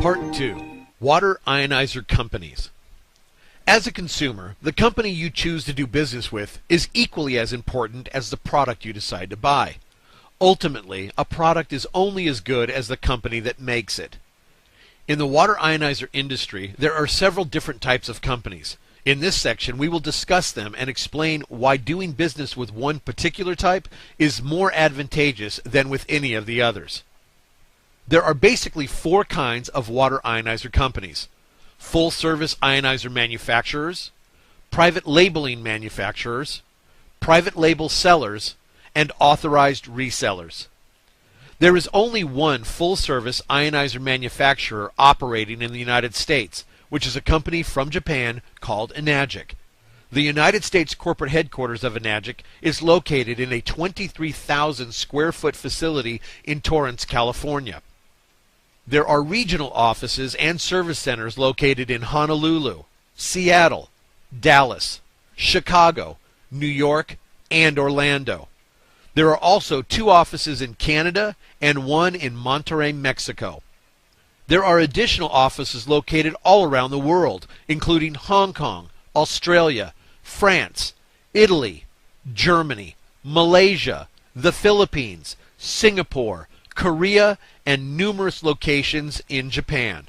Part 2. Water Ionizer Companies. As a consumer, the company you choose to do business with is equally as important as the product you decide to buy. Ultimately, a product is only as good as the company that makes it. In the water ionizer industry, there are several different types of companies. In this section, we will discuss them and explain why doing business with one particular type is more advantageous than with any of the others. There are basically four kinds of water ionizer companies: full-service ionizer manufacturers, private labeling manufacturers, private label sellers, and authorized resellers. There is only one full-service ionizer manufacturer operating in the United States, which is a company from Japan called Enagic. The United States corporate headquarters of Enagic is located in a 23,000 square foot facility in Torrance, California. There are regional offices and service centers located in Honolulu, Seattle, Dallas, Chicago, New York, and Orlando. There are also two offices in Canada and one in Monterrey, Mexico. There are additional offices located all around the world, including Hong Kong, Australia, France, Italy, Germany, Malaysia, the Philippines, Singapore, Korea, and numerous locations in Japan.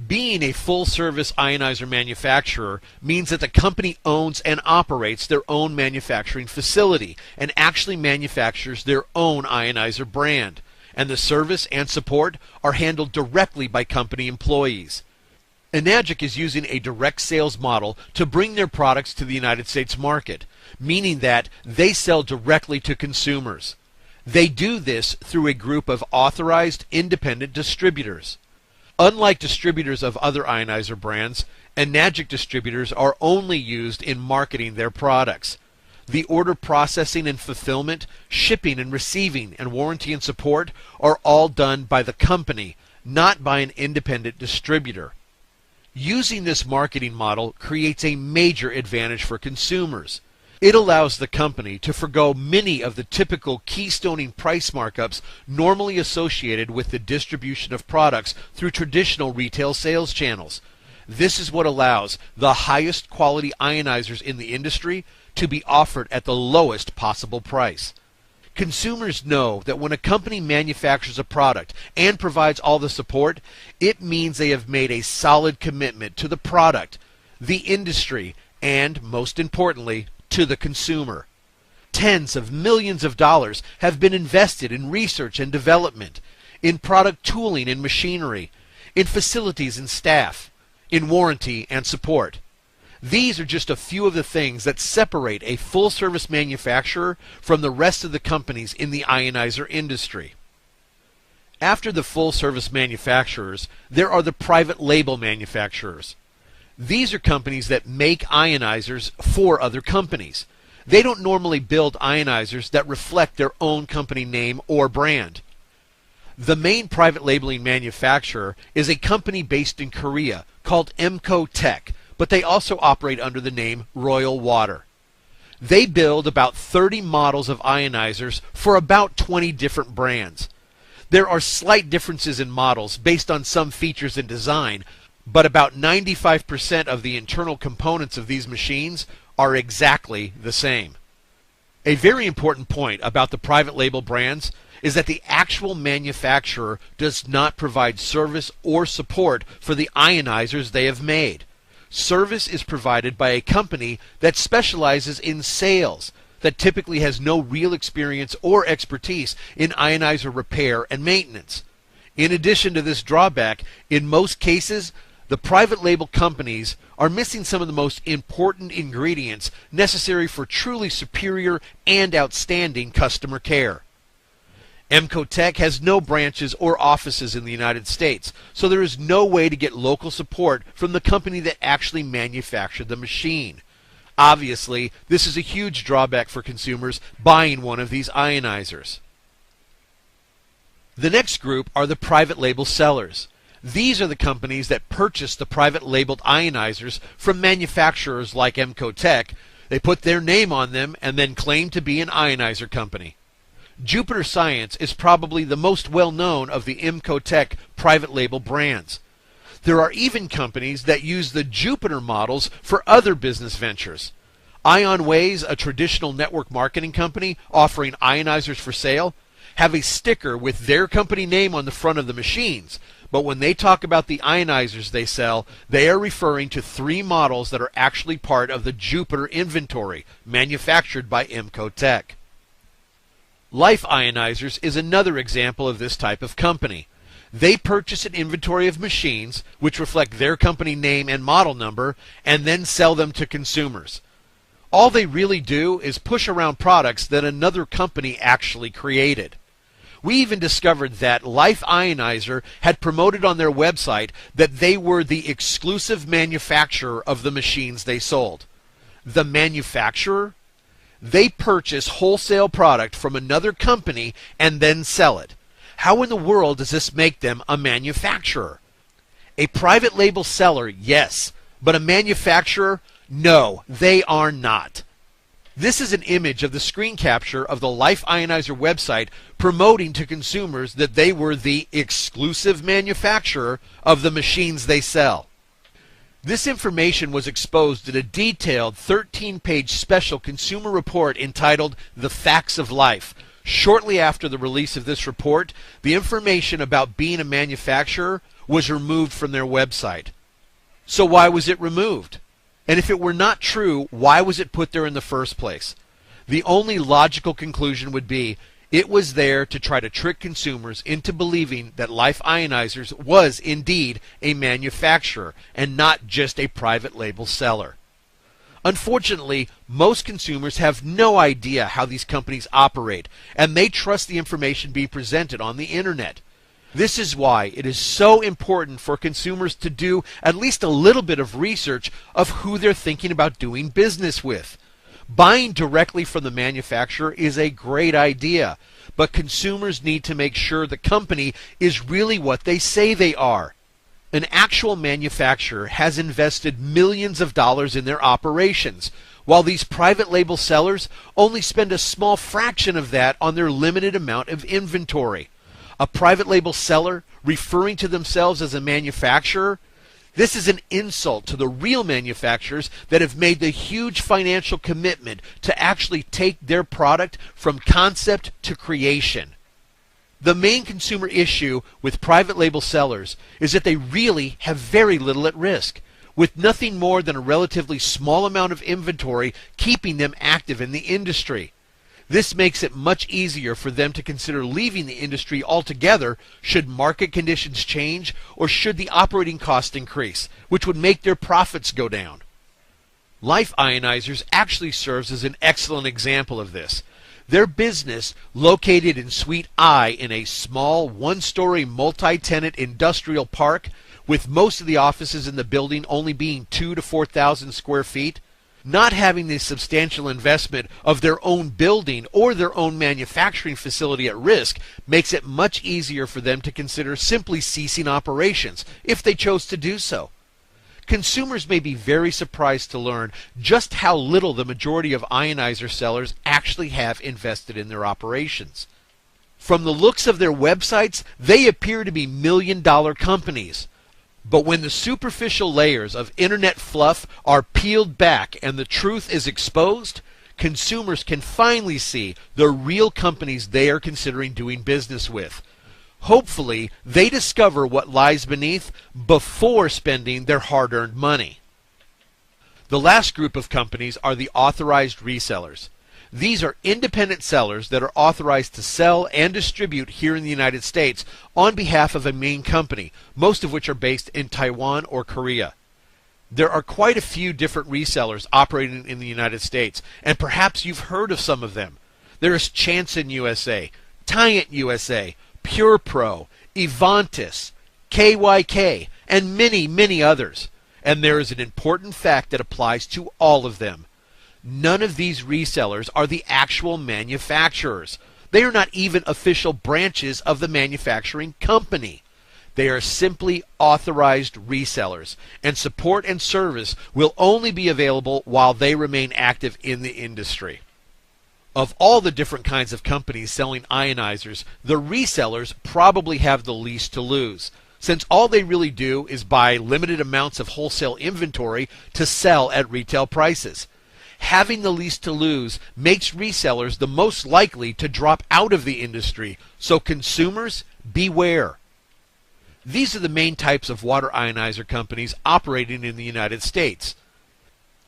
Being a full-service ionizer manufacturer means that the company owns and operates their own manufacturing facility and actually manufactures their own ionizer brand, and the service and support are handled directly by company employees. Enagic is using a direct sales model to bring their products to the United States market, meaning that they sell directly to consumers. They do this through a group of authorized independent distributors. Unlike distributors of other ionizer brands, Enagic distributors are only used in marketing their products. The order processing and fulfillment, shipping and receiving, and warranty and support are all done by the company, not by an independent distributor. Using this marketing model creates a major advantage for consumers. It allows the company to forgo many of the typical keystoning price markups normally associated with the distribution of products through traditional retail sales channels. This is what allows the highest quality ionizers in the industry to be offered at the lowest possible price. Consumers know that when a company manufactures a product and provides all the support, it means they have made a solid commitment to the product, the industry, and, most importantly, to the consumer. Tens of millions of dollars have been invested in research and development, in product tooling and machinery, in facilities and staff, in warranty and support. These are just a few of the things that separate a full-service manufacturer from the rest of the companies in the ionizer industry. After the full-service manufacturers, there are the private label manufacturers. These are companies that make ionizers for other companies. They don't normally build ionizers that reflect their own company name or brand. The main private labeling manufacturer is a company based in Korea called Emco Tech, but they also operate under the name Royal Water. They build about 30 models of ionizers for about 20 different brands. There are slight differences in models based on some features and design, but about 95% of the internal components of these machines are exactly the same. A very important point about the private label brands is that the actual manufacturer does not provide service or support for the ionizers they have made. Service is provided by a company that specializes in sales, that typically has no real experience or expertise in ionizer repair and maintenance. In addition to this drawback, in most cases, the private label companies are missing some of the most important ingredients necessary for truly superior and outstanding customer care. Emco Tech has no branches or offices in the United States, so there is no way to get local support from the company that actually manufactured the machine. Obviously, this is a huge drawback for consumers buying one of these ionizers. The next group are the private label sellers. These are the companies that purchase the private labeled ionizers from manufacturers like Emco Tech. They put their name on them and then claim to be an ionizer company. Jupiter Science is probably the most well-known of the Emco Tech private label brands. There are even companies that use the Jupiter models for other business ventures. IonWays, a traditional network marketing company offering ionizers for sale, have a sticker with their company name on the front of the machines, but when they talk about the ionizers they sell, they are referring to 3 models that are actually part of the Jupiter inventory, manufactured by Imcotech. Life Ionizers is another example of this type of company. They purchase an inventory of machines, which reflect their company name and model number, and then sell them to consumers. All they really do is push around products that another company actually created. We even discovered that Life Ionizer had promoted on their website that they were the exclusive manufacturer of the machines they sold. The manufacturer? They purchase wholesale product from another company and then sell it. How in the world does this make them a manufacturer? A private label seller, yes, but a manufacturer? No, they are not. This is an image of the screen capture of the Life Ionizer website promoting to consumers that they were the exclusive manufacturer of the machines they sell. This information was exposed in a detailed 13-page special consumer report entitled The Facts of Life. Shortly after the release of this report, the information about being a manufacturer was removed from their website. So why was it removed? And if it were not true, why was it put there in the first place? The only logical conclusion would be it was there to try to trick consumers into believing that Life Ionizers was indeed a manufacturer and not just a private label seller. Unfortunately, most consumers have no idea how these companies operate, and they trust the information being presented on the internet. This is why it is so important for consumers to do at least a little bit of research of who they're thinking about doing business with. Buying directly from the manufacturer is a great idea, but consumers need to make sure the company is really what they say they are. An actual manufacturer has invested millions of dollars in their operations, while these private label sellers only spend a small fraction of that on their limited amount of inventory. A private label seller referring to themselves as a manufacturer? This is an insult to the real manufacturers that have made the huge financial commitment to actually take their product from concept to creation. The main consumer issue with private label sellers is that they really have very little at risk, with nothing more than a relatively small amount of inventory keeping them active in the industry. This makes it much easier for them to consider leaving the industry altogether should market conditions change or should the operating cost increase, which would make their profits go down. Life Ionizers actually serves as an excellent example of this. Their business, located in Suite I in a small one-story multi-tenant industrial park, with most of the offices in the building only being 2,000 to 4,000 square feet, not having the substantial investment of their own building or their own manufacturing facility at risk makes it much easier for them to consider simply ceasing operations if they chose to do so. Consumers may be very surprised to learn just how little the majority of ionizer sellers actually have invested in their operations. From the looks of their websites, they appear to be million-dollar companies. But when the superficial layers of internet fluff are peeled back and the truth is exposed, consumers can finally see the real companies they are considering doing business with. Hopefully, they discover what lies beneath before spending their hard-earned money. The last group of companies are the authorized resellers. These are independent sellers that are authorized to sell and distribute here in the United States on behalf of a main company, most of which are based in Taiwan or Korea. There are quite a few different resellers operating in the United States, and perhaps you've heard of some of them. There is Chanson USA, Tyant USA, PurePro, Evantis, KYK, and many, many others. And there is an important fact that applies to all of them. None of these resellers are the actual manufacturers. They are not even official branches of the manufacturing company. They are simply authorized resellers, and support and service will only be available while they remain active in the industry. Of all the different kinds of companies selling ionizers, the resellers probably have the least to lose. since all they really do is buy limited amounts of wholesale inventory to sell at retail prices. Having the least to lose makes resellers the most likely to drop out of the industry, so consumers, beware. These are the main types of water ionizer companies operating in the United States.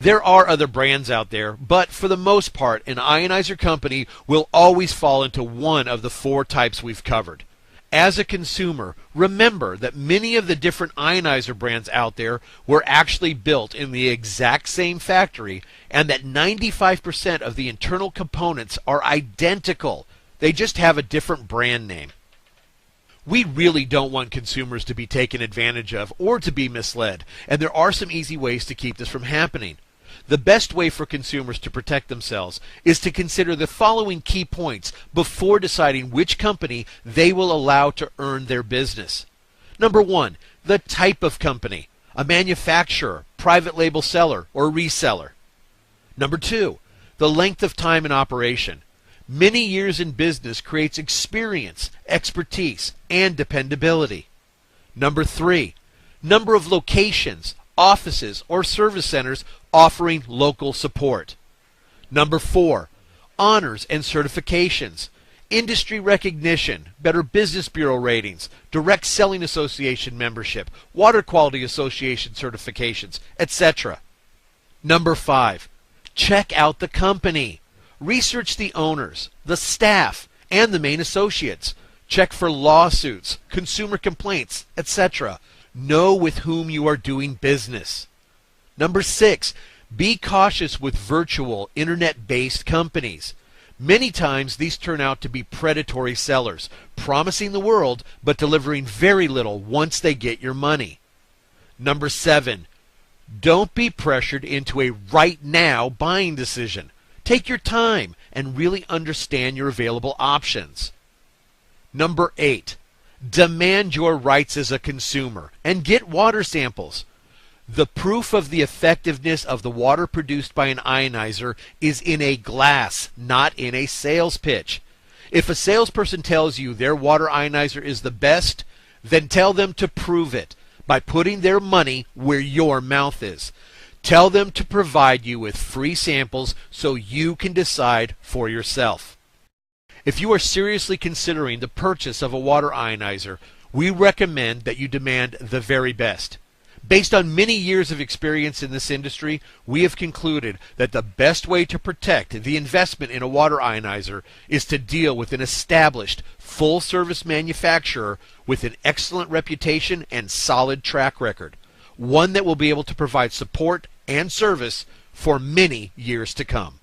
There are other brands out there, but for the most part, an ionizer company will always fall into one of the four types we've covered. As a consumer, remember that many of the different ionizer brands out there were actually built in the exact same factory, and that 95% of the internal components are identical. They just have a different brand name. We really don't want consumers to be taken advantage of or to be misled, and there are some easy ways to keep this from happening. The best way for consumers to protect themselves is to consider the following key points before deciding which company they will allow to earn their business. Number one, the type of company: a manufacturer, private label seller, or reseller. Number two, the length of time in operation. Many years in business creates experience, expertise, and dependability. Number three, number of locations, offices, or service centers offering local support. Number four, honors and certifications, industry recognition, Better Business Bureau ratings, Direct Selling Association membership, Water Quality Association certifications, etc. Number five, check out the company. Research the owners, the staff, and the main associates. Check for lawsuits, consumer complaints, etc. Know with whom you are doing business. Number six, be cautious with virtual internet-based companies. Many times these turn out to be predatory sellers, promising the world but delivering very little once they get your money. Number seven, don't be pressured into a right now buying decision. Take your time and really understand your available options. Number eight, demand your rights as a consumer and get water samples. The proof of the effectiveness of the water produced by an ionizer is in a glass, not in a sales pitch. If a salesperson tells you their water ionizer is the best, then tell them to prove it by putting their money where your mouth is. Tell them to provide you with free samples so you can decide for yourself. If you are seriously considering the purchase of a water ionizer, we recommend that you demand the very best. Based on many years of experience in this industry, we have concluded that the best way to protect the investment in a water ionizer is to deal with an established, full-service manufacturer with an excellent reputation and solid track record, one that will be able to provide support and service for many years to come.